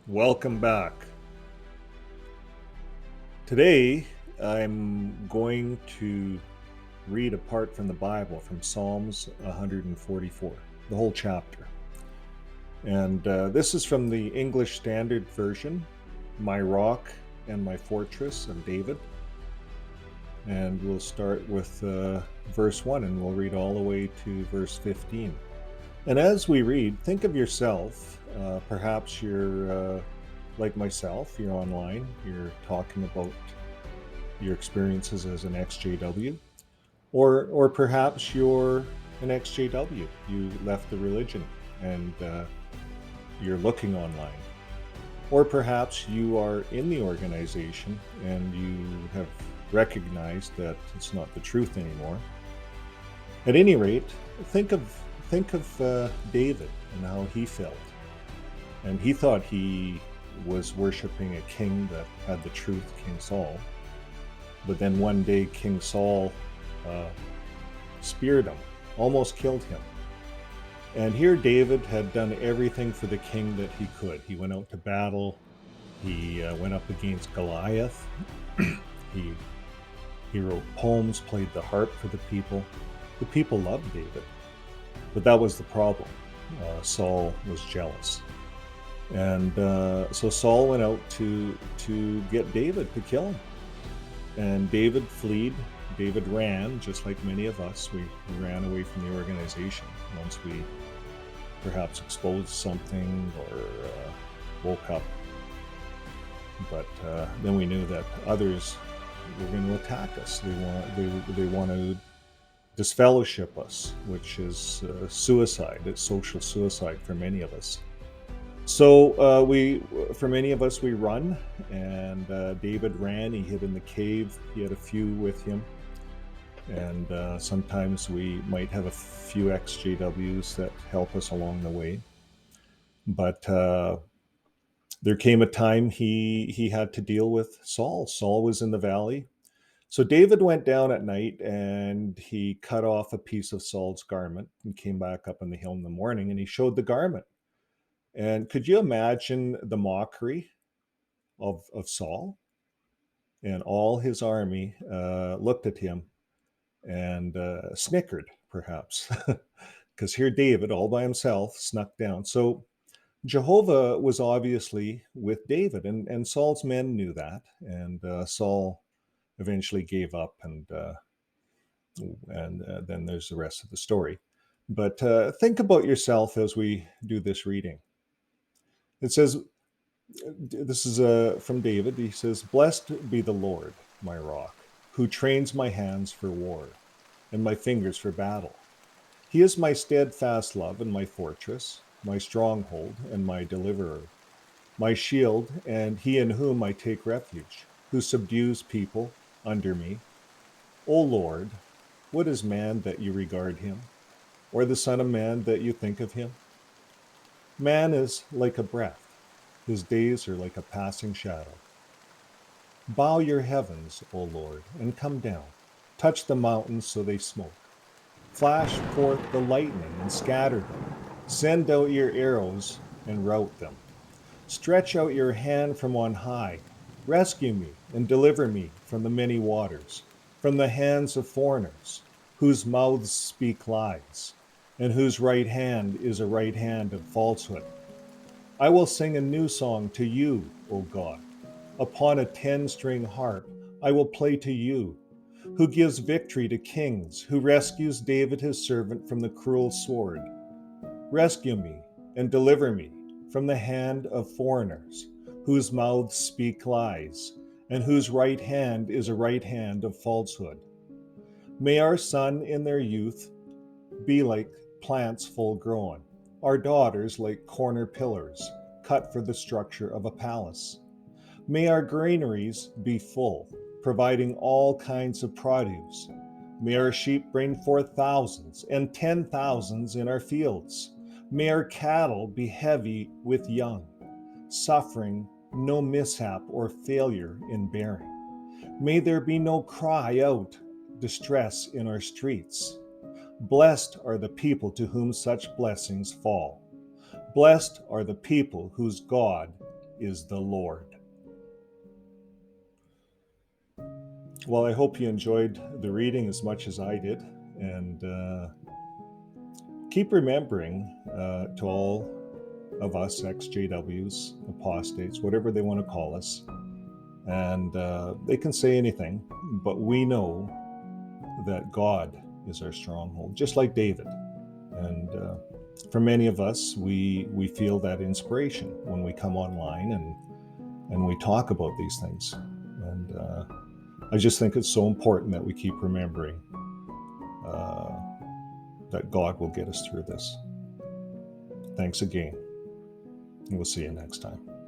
Welcome back. Today, I'm going to read a part from the Bible from Psalms 144, the whole chapter. And this is from the English Standard Version, My Rock and My Fortress of David. And we'll start with verse 1 and we'll read all the way to verse 15. And as we read, think of yourself. Perhaps you're like myself, you're online, you're talking about your experiences as an EXJW, or perhaps you're an EXJW. You left the religion and you're looking online. Or perhaps you are in the organization and you have recognized that it's not the truth anymore. At any rate, think of David and how he felt. And he thought he was worshiping a king that had the truth, King Saul. But then one day King Saul speared him, almost killed him. And here David had done everything for the king that he could. He went out to battle. He went up against Goliath. he wrote poems, played the harp for the people. The people loved David. But that was the problem. Saul was jealous. And so Saul went out to get David, to kill him. And David fled. David ran, just like many of us. We ran away from the organization once we perhaps exposed something or woke up. But then we knew that others were going to attack us. They want to disfellowship us, which is suicide. It's social suicide for many of us. So for many of us, we run, and David ran. He hid in the cave. He had a few with him, and sometimes we might have a few EXJWs that help us along the way. But there came a time he had to deal with Saul. Saul was in the valley. So David went down at night and he cut off a piece of Saul's garment and came back up on the hill in the morning and he showed the garment. And could you imagine the mockery of Saul? And all his army looked at him and snickered, perhaps, because here David, all by himself, snuck down. So Jehovah was obviously with David, and Saul's men knew that. And Saul eventually gave up, and then there's the rest of the story. But think about yourself as we do this reading. It says, this is from David. He says, "Blessed be the Lord, my rock, who trains my hands for war and my fingers for battle. He is my steadfast love and my fortress, my stronghold and my deliverer, my shield, and he in whom I take refuge, who subdues people under me. O Lord, what is man that you regard him, or the son of man that you think of him? Man is like a breath. His days are like a passing shadow. Bow your heavens, O Lord, and come down. Touch the mountains so they smoke. Flash forth the lightning and scatter them. Send out your arrows and rout them. Stretch out your hand from on high. Rescue me and deliver me from the many waters, from the hands of foreigners, whose mouths speak lies, and whose right hand is a right hand of falsehood. I will sing a new song to you, O God. Upon a 10-string harp, I will play to you, who gives victory to kings, who rescues David his servant from the cruel sword. Rescue me and deliver me from the hand of foreigners, whose mouths speak lies, and whose right hand is a right hand of falsehood. May our son in their youth be like plants full grown, our daughters like corner pillars, cut for the structure of a palace. May our granaries be full, providing all kinds of produce. May our sheep bring forth thousands and 10,000s in our fields. May our cattle be heavy with young, suffering no mishap or failure in bearing. May there be no cry out, distress in our streets. Blessed are the people to whom such blessings fall. Blessed are the people whose God is the Lord. Well, I hope you enjoyed the reading as much as I did, and keep remembering to all of us EXJWs, apostates, whatever they want to call us, and they can say anything, but we know that God is our stronghold, just like David. And for many of us, we feel that inspiration when we come online and we talk about these things. And I just think it's so important that we keep remembering that God will get us through this. Thanks again, and we'll see you next time.